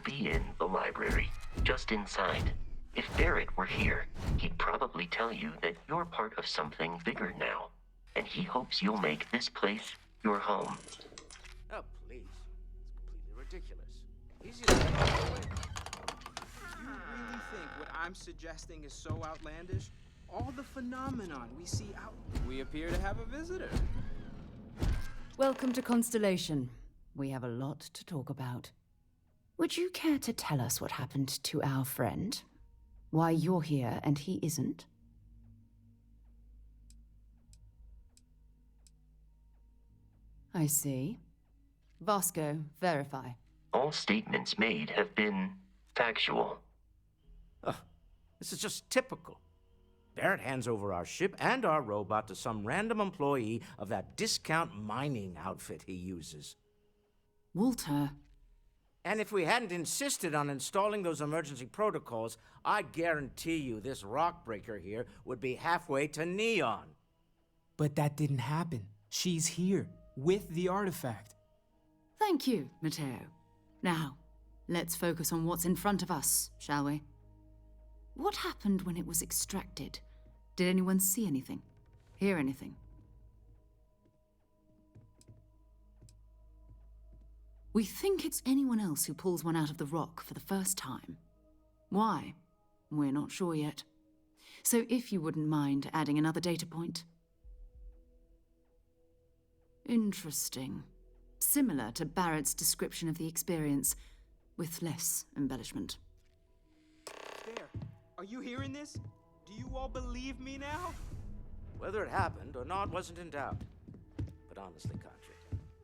be in the library, just inside. If Barrett were here, he'd probably tell you that you're part of something bigger now, and he hopes you'll make this place your home. Oh, please. It's completely ridiculous. Easy to get out of the way. You really think what I'm suggesting is so outlandish? All the phenomenon we see out... We appear to have a visitor. Welcome to Constellation. We have a lot to talk about. Would you care to tell us what happened to our friend? Why you're here and he isn't? I see. Vasco, verify. All statements made have been factual. Ugh, this is just typical. Barrett hands over our ship and our robot to some random employee of that discount mining outfit he uses. Walter. And if we hadn't insisted on installing those emergency protocols, I guarantee you this rock breaker here would be halfway to Neon. But that didn't happen. She's here, with the artifact. Thank you, Matteo. Now, let's focus on what's in front of us, shall we? What happened when it was extracted? Did anyone see anything? Hear anything? We think it's anyone else who pulls one out of the rock for the first time. Why? We're not sure yet. So if you wouldn't mind adding another data point. Interesting. Similar to Barrett's description of the experience, with less embellishment. There. Are you hearing this? Do you all believe me now? Whether it happened or not wasn't in doubt. But honestly, Country,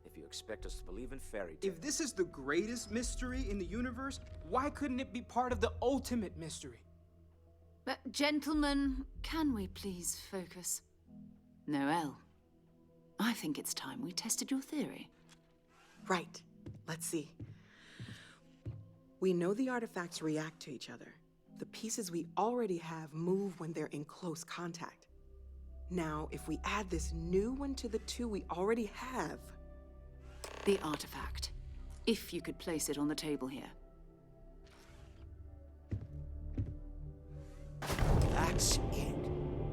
if you expect us to believe in fairy tales... If this is the greatest mystery in the universe, why couldn't it be part of the ultimate mystery? But gentlemen, can we please focus? Noelle, I think it's time we tested your theory. Right. Let's see. We know the artifacts react to each other. The pieces we already have move when they're in close contact. Now, if we add this new one to the two we already have... The artifact. If you could place it on the table here. That's it.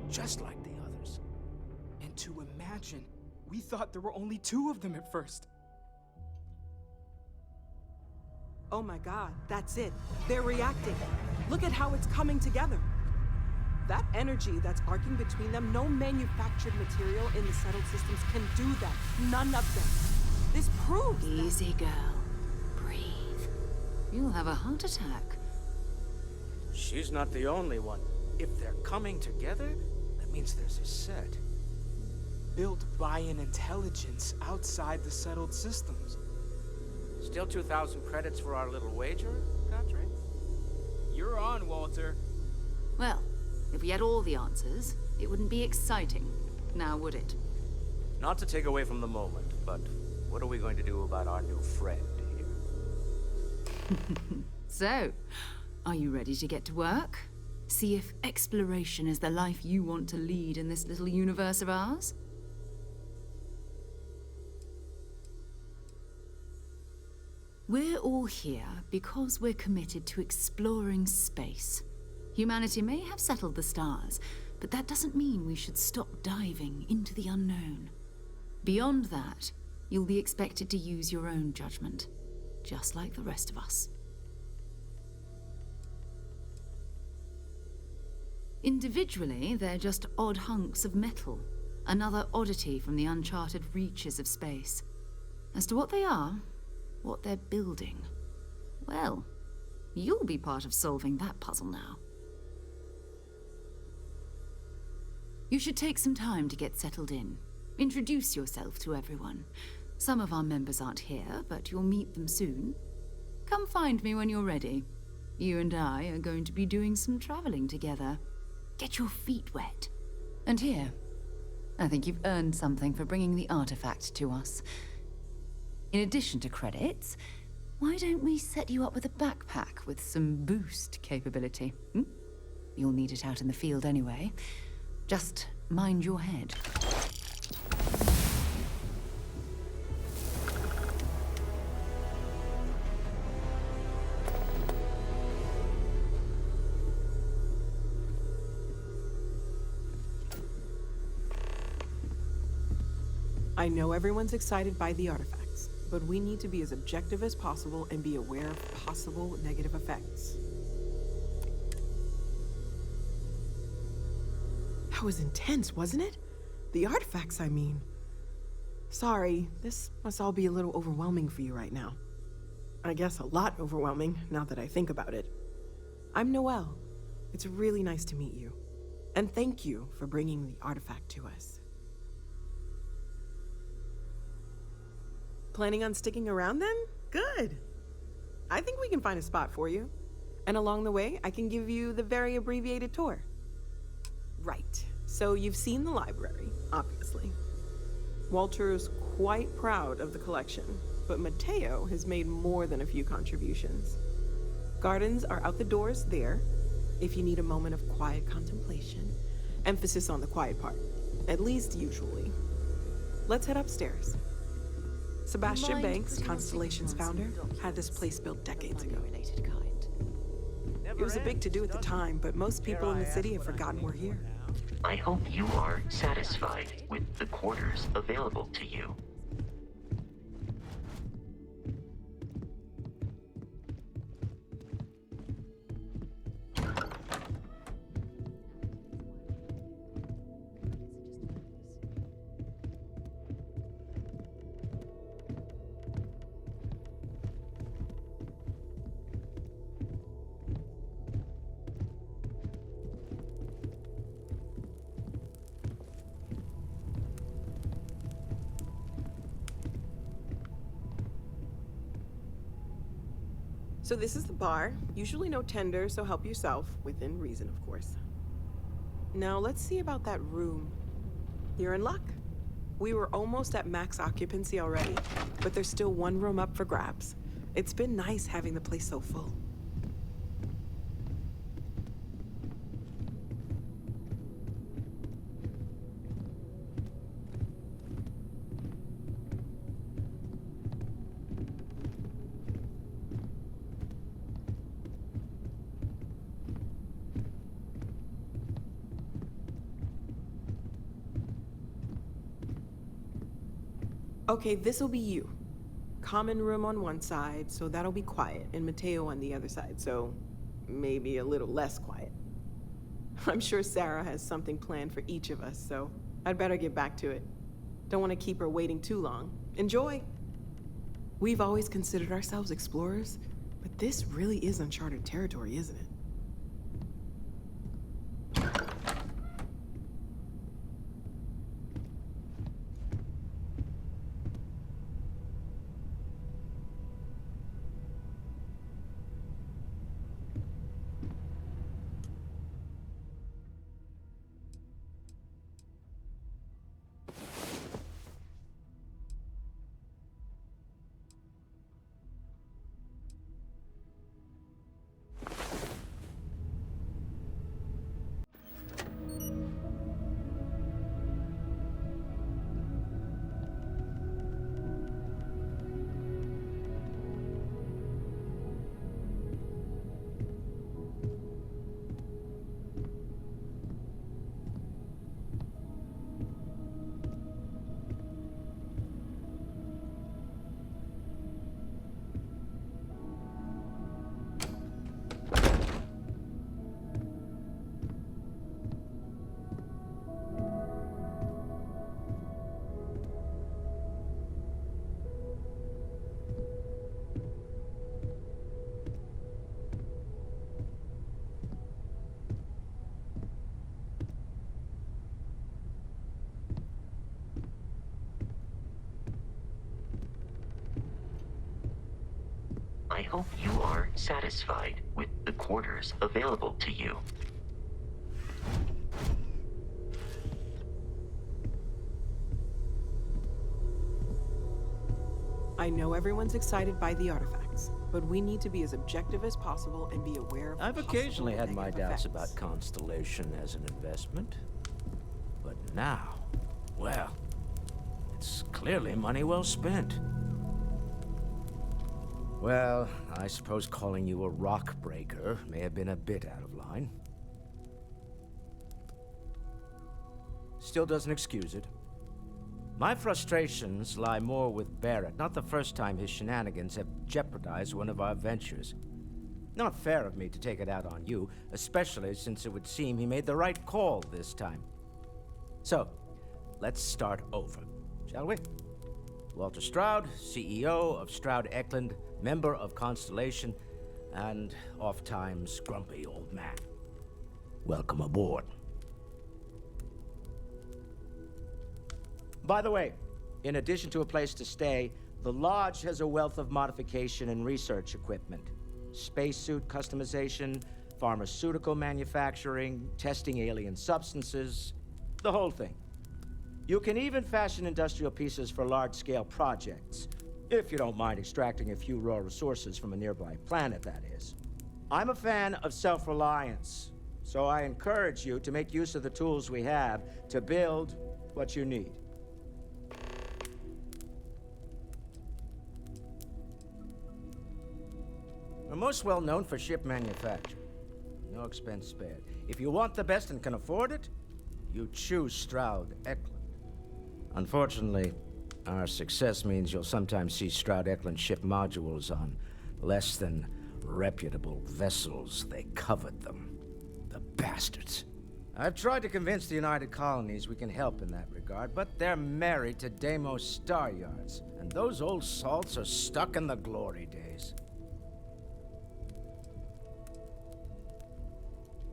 Just like the others. And to imagine, we thought there were only two of them at first. Oh my God, that's it. They're reacting. Look at how it's coming together. That energy that's arcing between them, no manufactured material in the settled systems can do that. None of them. This proves Easy, girl. Breathe. You'll have a heart attack. She's not the only one. If they're coming together, that means there's a set. Built by an intelligence outside the settled systems. Still 2,000 credits for our little wager, Country? You're on, Walter. Well, if we had all the answers, it wouldn't be exciting, now would it? Not to take away from the moment, but what are we going to do about our new friend here? So, are you ready to get to work? See if exploration is the life you want to lead in this little universe of ours? We're all here because we're committed to exploring space. Humanity may have settled the stars, but that doesn't mean we should stop diving into the unknown. Beyond that, you'll be expected to use your own judgment, just like the rest of us. Individually, they're just odd hunks of metal, another oddity from the uncharted reaches of space. As to what they are, what they're building, well, you'll be part of solving that puzzle now. You should take some time to get settled in. Introduce yourself to everyone. Some of our members aren't here, but you'll meet them soon. Come find me when you're ready. You and I are going to be doing some traveling together. Get your feet wet. And here, I think you've earned something for bringing the artifact to us. In addition to credits, why don't we set you up with a backpack with some boost capability? You'll need it out in the field anyway. Just mind your head. I know everyone's excited by the artifacts, but we need to be as objective as possible and be aware of possible negative effects. That was intense, wasn't it? The artifacts, I mean. Sorry, this must all be a little overwhelming for you right now. I guess a lot overwhelming, now that I think about it. I'm Noelle. It's really nice to meet you. And thank you for bringing the artifact to us. Planning on sticking around then? Good. I think we can find a spot for you. And along the way, I can give you the very abbreviated tour. Right. So you've seen the library, obviously. Walter's quite proud of the collection, but Mateo has made more than a few contributions. Gardens are out the doors there, if you need a moment of quiet contemplation. Emphasis on the quiet part, at least usually. Let's head upstairs. Sebastian Banks, Constellation's founder, had this place built decades ago. It was a big to-do at the time, but most people in the city have forgotten we're here. I hope you are satisfied with the quarters available to you. So this is the bar. Usually no tender, so help yourself, within reason, of course. Now let's see about that room. You're in luck. We were almost at max occupancy already, but there's still one room up for grabs. It's been nice having the place so full. Okay, this'll be you. Common room on one side, so that'll be quiet, and Mateo on the other side, so maybe a little less quiet. I'm sure Sarah has something planned for each of us, so I'd better get back to it. Don't want to keep her waiting too long. Enjoy! We've always considered ourselves explorers, but this really is uncharted territory, isn't it? I hope you are satisfied with the quarters available to you. I know everyone's excited by the artifacts, but we need to be as objective as possible and be aware of I've possible occasionally had my negative doubts effects. about Constellation as an investment. But now, well, it's clearly money well spent. Well, I suppose calling you a rock breaker may have been a bit out of line. Still doesn't excuse it. My frustrations lie more with Barrett, not the first time his shenanigans have jeopardized one of our ventures. Not fair of me to take it out on you, especially since it would seem he made the right call this time. So, let's start over, shall we? Walter Stroud, CEO of Stroud Eklund, member of Constellation, and oft-times grumpy old man. Welcome aboard. By the way, in addition to a place to stay, the Lodge has a wealth of modification and research equipment. Spacesuit customization, pharmaceutical manufacturing, testing alien substances, the whole thing. You can even fashion industrial pieces for large-scale projects, if you don't mind extracting a few raw resources from a nearby planet, that is. I'm a fan of self-reliance, so I encourage you to make use of the tools we have to build what you need. We're most well known for ship manufacture. No expense spared. If you want the best and can afford it, you choose Stroud Eklund. Unfortunately, our success means you'll sometimes see Stroud Eklund ship modules on less than reputable vessels. They covet them. The bastards. I've tried to convince the United Colonies we can help in that regard, but they're married to Deimos Star Yards, and those old salts are stuck in the glory days.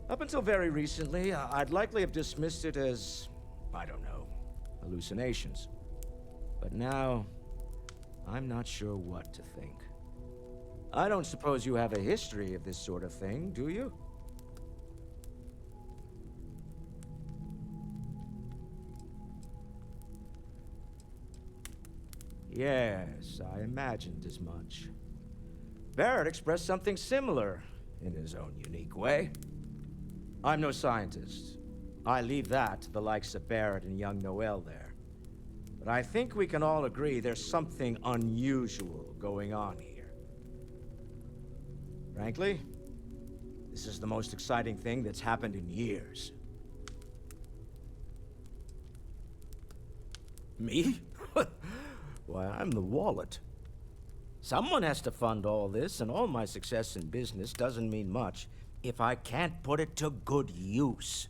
Up until very recently, I'd likely have dismissed it as, I don't know, hallucinations. But now, I'm not sure what to think. I don't suppose you have a history of this sort of thing, do you? Yes, I imagined as much. Barrett expressed something similar, in his own unique way. I'm no scientist. I leave that to the likes of Barrett and young Noel there. But I think we can all agree there's something unusual going on here. Frankly, this is the most exciting thing that's happened in years. Me? Why, I'm the wallet. Someone has to fund all this, and all my success in business doesn't mean much if I can't put it to good use.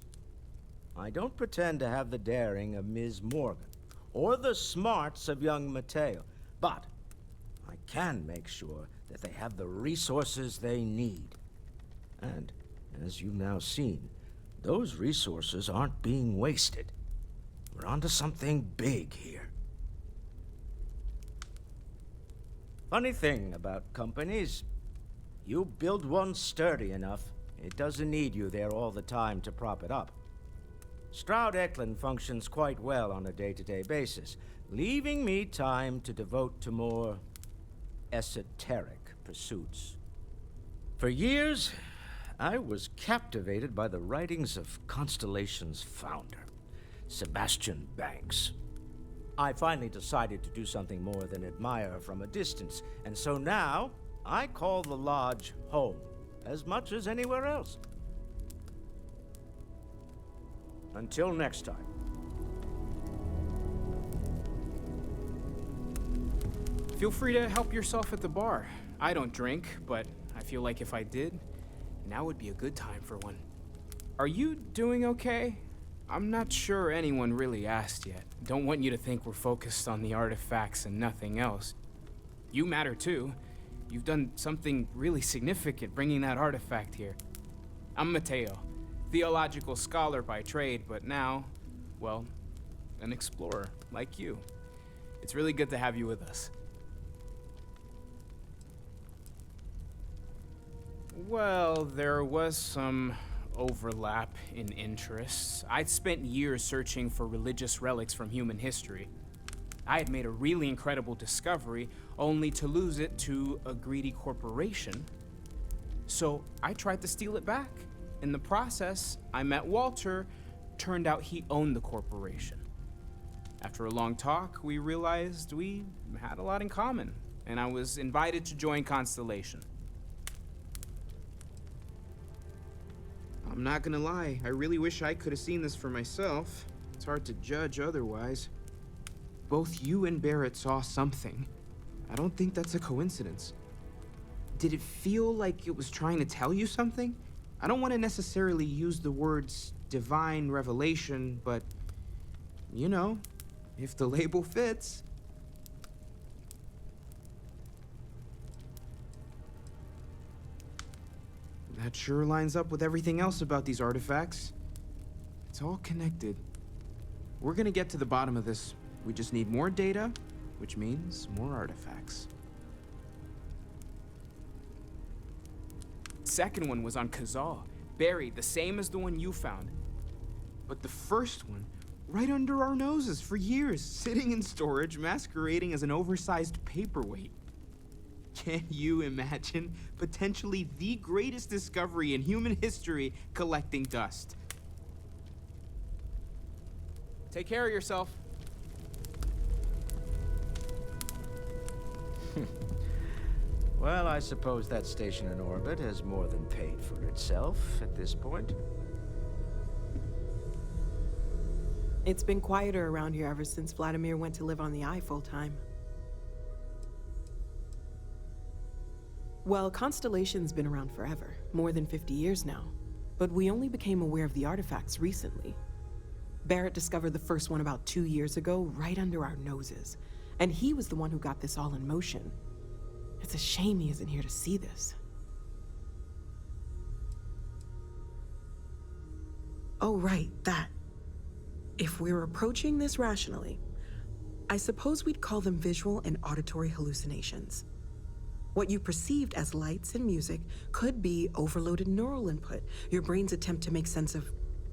I don't pretend to have the daring of Ms. Morgan, or the smarts of young Mateo, but I can make sure that they have the resources they need. And, as you've now seen, those resources aren't being wasted. We're onto something big here. Funny thing about companies, you build one sturdy enough, it doesn't need you there all the time to prop it up. Stroud Eklund functions quite well on a day-to-day basis, leaving me time to devote to more esoteric pursuits. For years, I was captivated by the writings of Constellation's founder, Sebastian Banks. I finally decided to do something more than admire from a distance, and so now I call the Lodge home, as much as anywhere else. Until next time. Feel free to help yourself at the bar. I don't drink, but I feel like if I did, now would be a good time for one. Are you doing okay? I'm not sure anyone really asked yet. Don't want you to think we're focused on the artifacts and nothing else. You matter too. You've done something really significant bringing that artifact here. I'm Mateo, theological scholar by trade, but now, well, an explorer like you. It's really good to have you with us. Well, there was some overlap in interests. I'd spent years searching for religious relics from human history. I had made a really incredible discovery, only to lose it to a greedy corporation. So I tried to steal it back. In the process, I met Walter. Turned out he owned the corporation. After a long talk, we realized we had a lot in common, and I was invited to join Constellation. I'm not gonna lie, I really wish I could have seen this for myself. It's hard to judge otherwise. both you and Barrett saw something. I don't think that's a coincidence. Did it feel like it was trying to tell you something? I don't want to necessarily use the words divine revelation, but, you know, if the label fits. That sure lines up with everything else about these artifacts. It's all connected. We're gonna get to the bottom of this. We just need more data, which means more artifacts. Second one was on Kazal, buried, the same as the one you found. But the first one, right under our noses for years, sitting in storage, masquerading as an oversized paperweight. Can you imagine potentially the greatest discovery in human history collecting dust? Take care of yourself. Well, I suppose that station in orbit has more than paid for itself at this point. It's been quieter around here ever since Vladimir went to live on the Eye full-time. Well, Constellation's been around forever, more than 50 years now. But we only became aware of the artifacts recently. Barrett discovered the first one about 2 years ago, right under our noses. And he was the one who got this all in motion. It's a shame he isn't here to see this. Oh, right, that. If we're approaching this rationally, I suppose we'd call them visual and auditory hallucinations. What you perceived as lights and music could be overloaded neural input, your brain's attempt to make sense of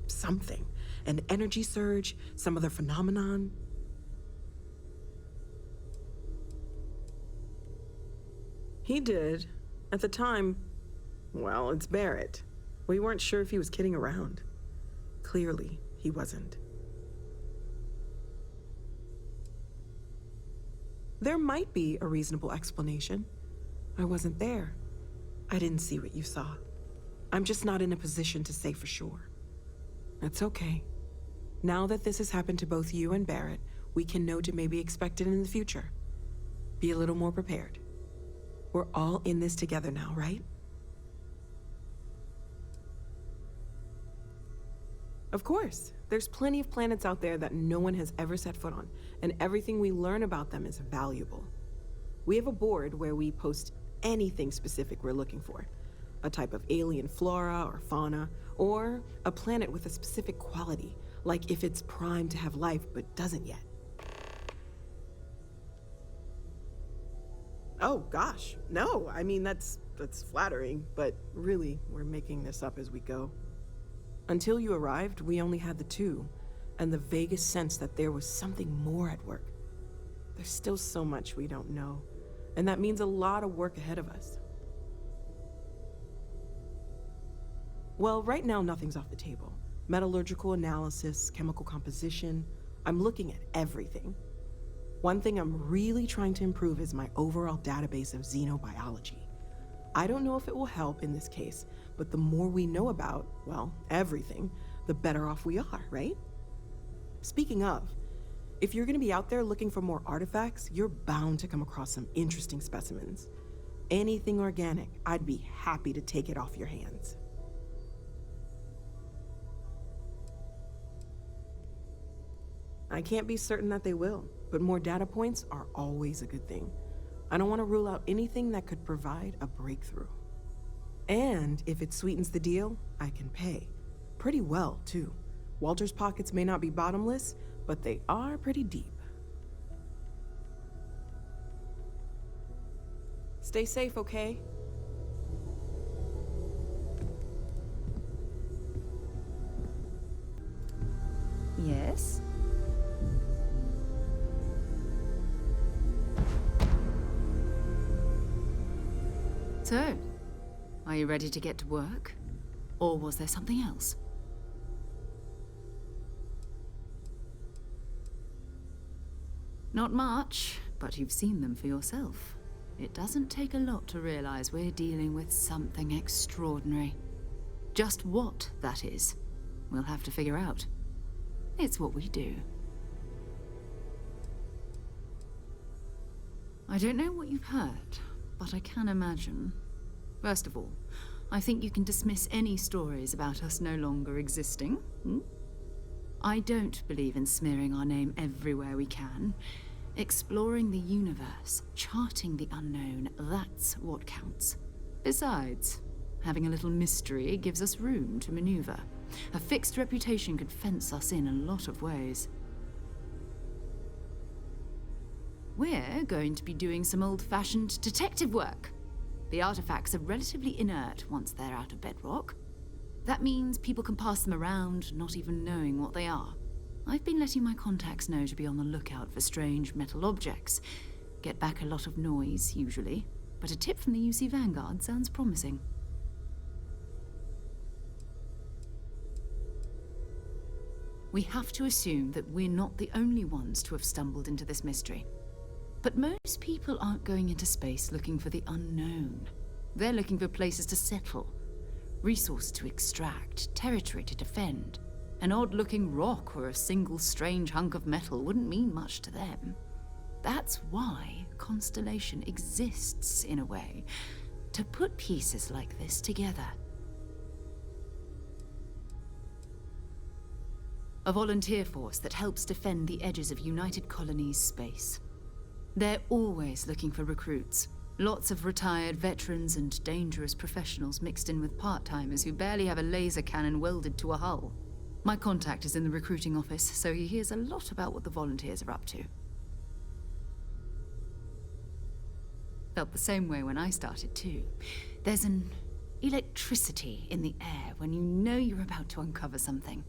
something. An energy surge, some other phenomenon. He did. At the time, well, it's Barrett. We weren't sure if he was kidding around. Clearly, he wasn't. There might be a reasonable explanation. I wasn't there. I didn't see what you saw. I'm just not in a position to say for sure. That's okay. Now that this has happened to both you and Barrett, we can know to maybe expect it in the future. Be a little more prepared. We're all in this together now, right? Of course. There's plenty of planets out there that no one has ever set foot on, and everything we learn about them is valuable. We have a board where we post anything specific we're looking for. A type of alien flora or fauna, or a planet with a specific quality, like if it's primed to have life but doesn't yet. Oh gosh, no, I mean that's flattering, but really, we're making this up as we go. Until you arrived, we only had the two, and the vaguest sense that there was something more at work. There's still so much we don't know, and that means a lot of work ahead of us. Well, right now nothing's off the table. Metallurgical analysis, chemical composition, I'm looking at everything. One thing I'm really trying to improve is my overall database of xenobiology. I don't know if it will help in this case, but the more we know about, well, everything, the better off we are, right? Speaking of, if you're gonna be out there looking for more artifacts, you're bound to come across some interesting specimens. Anything organic, I'd be happy to take it off your hands. I can't be certain that they will, but more data points are always a good thing. I don't want to rule out anything that could provide a breakthrough. And if it sweetens the deal, I can pay. Pretty well, too. Walter's pockets may not be bottomless, but they are pretty deep. Stay safe, okay? Yes? So, are you ready to get to work? Or was there something else? Not much, but you've seen them for yourself. It doesn't take a lot to realize we're dealing with something extraordinary. Just what that is, we'll have to figure out. It's what we do. I don't know what you've heard, but I can imagine. First of all, I think you can dismiss any stories about us no longer existing. I don't believe in smearing our name everywhere we can. Exploring the universe, charting the unknown, that's what counts. Besides, having a little mystery gives us room to maneuver. A fixed reputation could fence us in a lot of ways. We're going to be doing some old-fashioned detective work. The artifacts are relatively inert once they're out of bedrock. That means people can pass them around, not even knowing what they are. I've been letting my contacts know to be on the lookout for strange metal objects. Get back a lot of noise, usually, but a tip from the UC Vanguard sounds promising. We have to assume that we're not the only ones to have stumbled into this mystery. But most people aren't going into space looking for the unknown. They're looking for places to settle, resources to extract, territory to defend. An odd-looking rock or a single strange hunk of metal wouldn't mean much to them. That's why Constellation exists, in a way, to put pieces like this together. A volunteer force that helps defend the edges of United Colonies space. They're always looking for recruits. Lots of retired veterans and dangerous professionals mixed in with part-timers who barely have a laser cannon welded to a hull. My contact is in the recruiting office, so he hears a lot about what the volunteers are up to. Felt the same way when I started too. There's an electricity in the air when you know you're about to uncover something.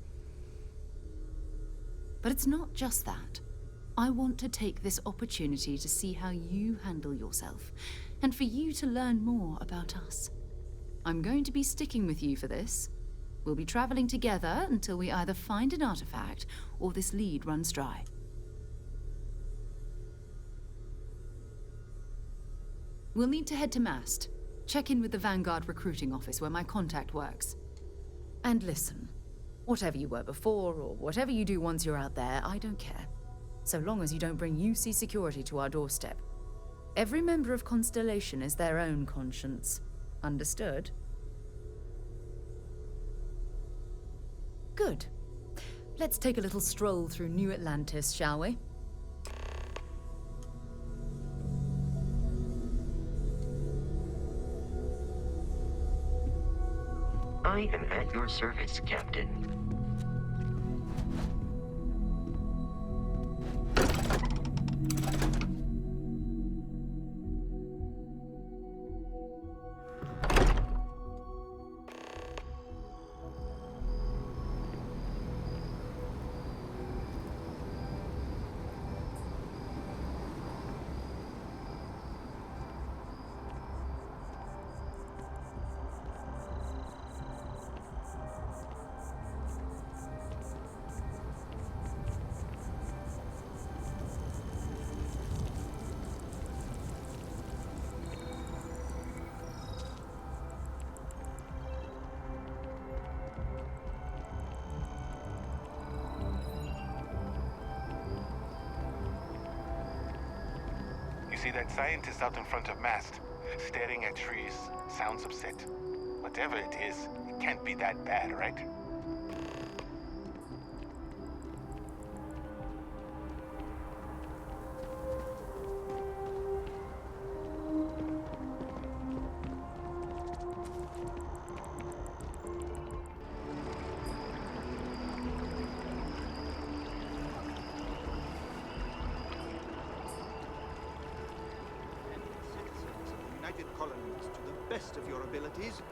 But it's not just that. I want to take this opportunity to see how you handle yourself, and for you to learn more about us. I'm going to be sticking with you for this. We'll be traveling together until we either find an artifact or this lead runs dry. We'll need to head to Mast. Check in with the Vanguard recruiting office where my contact works. And listen, whatever you were before or whatever you do once you're out there, I don't care. So long as you don't bring UC security to our doorstep. Every member of Constellation is their own conscience. Understood? Good. Let's take a little stroll through New Atlantis, shall we? I am at your service, Captain. See that scientist out in front of Mast, staring at trees, sounds upset. Whatever it is, it can't be that bad, right? Colonies to the best of your abilities,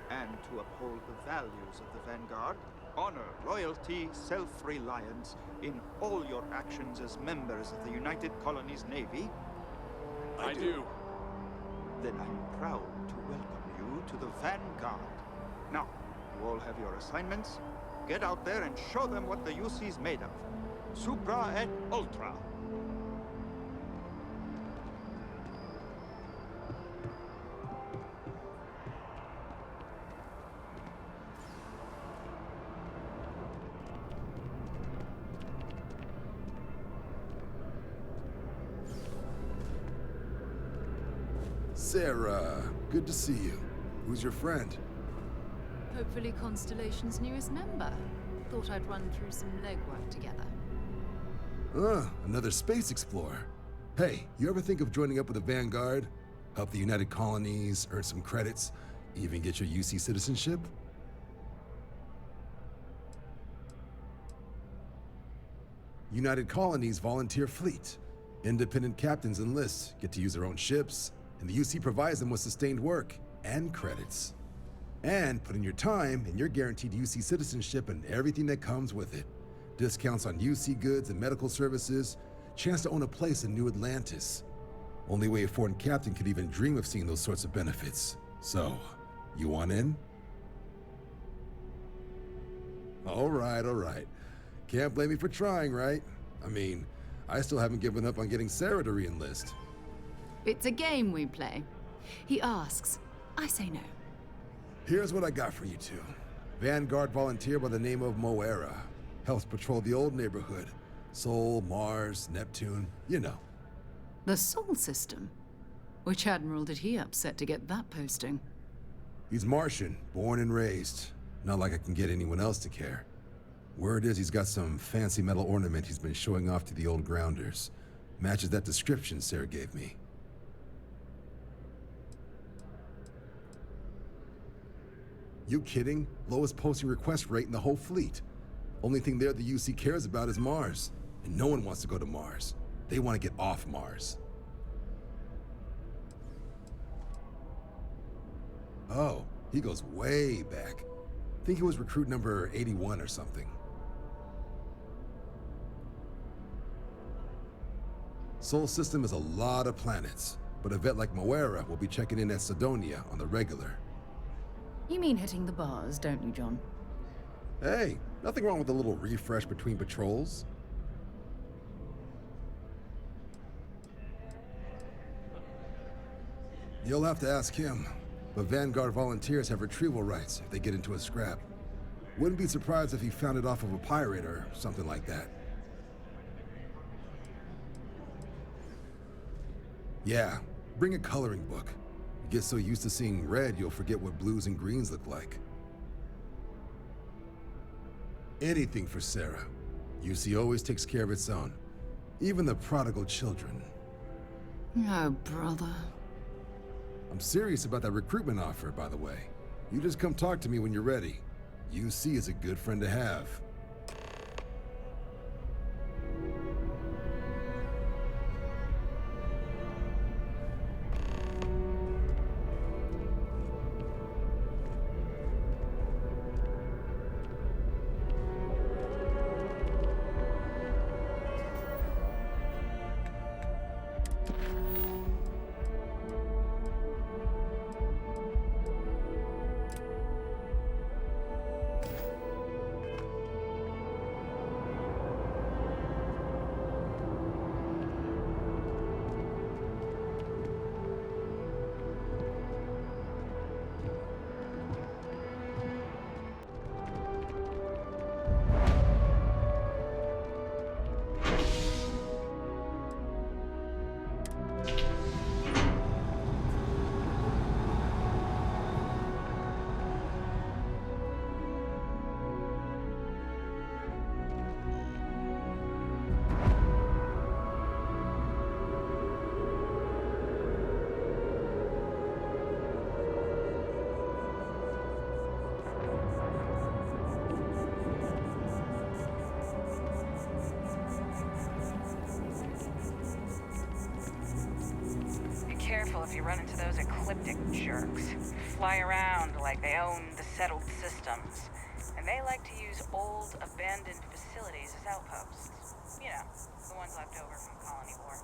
and to uphold the values of the Vanguard, honor, loyalty, self-reliance in all your actions as members of the United Colonies Navy? I do. Then I'm proud to welcome you to the Vanguard. Now, you all have your assignments. Get out there and show them what the UC's made of. Supra et Ultra. Sarah, good to see you. Who's your friend? Hopefully Constellation's newest member. Thought I'd run through some legwork together. Another space explorer. Hey, you ever think of joining up with the Vanguard? Help the United Colonies, earn some credits, even get your UC citizenship? United Colonies volunteer fleet. Independent captains enlist, get to use their own ships, and the UC provides them with sustained work and credits. And put in your time, and you're guaranteed UC citizenship and everything that comes with it. Discounts on UC goods and medical services, chance to own a place in New Atlantis. Only way a foreign captain could even dream of seeing those sorts of benefits. So, you want in? All right. Can't blame me for trying, right? I mean, I still haven't given up on getting Sarah to re-enlist. It's a game we play. He asks, I say no. Here's what I got for you two. Vanguard volunteer by the name of Moera. Helps patrol the old neighborhood. Sol, Mars, Neptune, you know. The Sol system? Which admiral did he upset to get that posting? He's Martian, born and raised. Not like I can get anyone else to care. Word is he's got some fancy metal ornament he's been showing off to the old grounders. Matches that description Sarah gave me. You kidding? Lowest posting request rate in the whole fleet. Only thing there the UC cares about is Mars. And no one wants to go to Mars. They want to get off Mars. Oh, he goes way back. Think he was recruit number 81 or something. Sol system is a lot of planets, but a vet like Moera will be checking in at Sidonia on the regular. You mean hitting the bars, don't you, John? Hey, nothing wrong with a little refresh between patrols. You'll have to ask him, but Vanguard volunteers have retrieval rights if they get into a scrap. Wouldn't be surprised if he found it off of a pirate or something like that. Yeah, bring a coloring book. You get so used to seeing red, you'll forget what blues and greens look like. Anything for Sarah. UC always takes care of its own. Even the prodigal children. Oh, brother. I'm serious about that recruitment offer, by the way. You just come talk to me when you're ready. UC is a good friend to have. Careful if you run into those ecliptic jerks. Fly around like they own the settled systems. And they like to use old, abandoned facilities as outposts. You know, the ones left over from Colony War.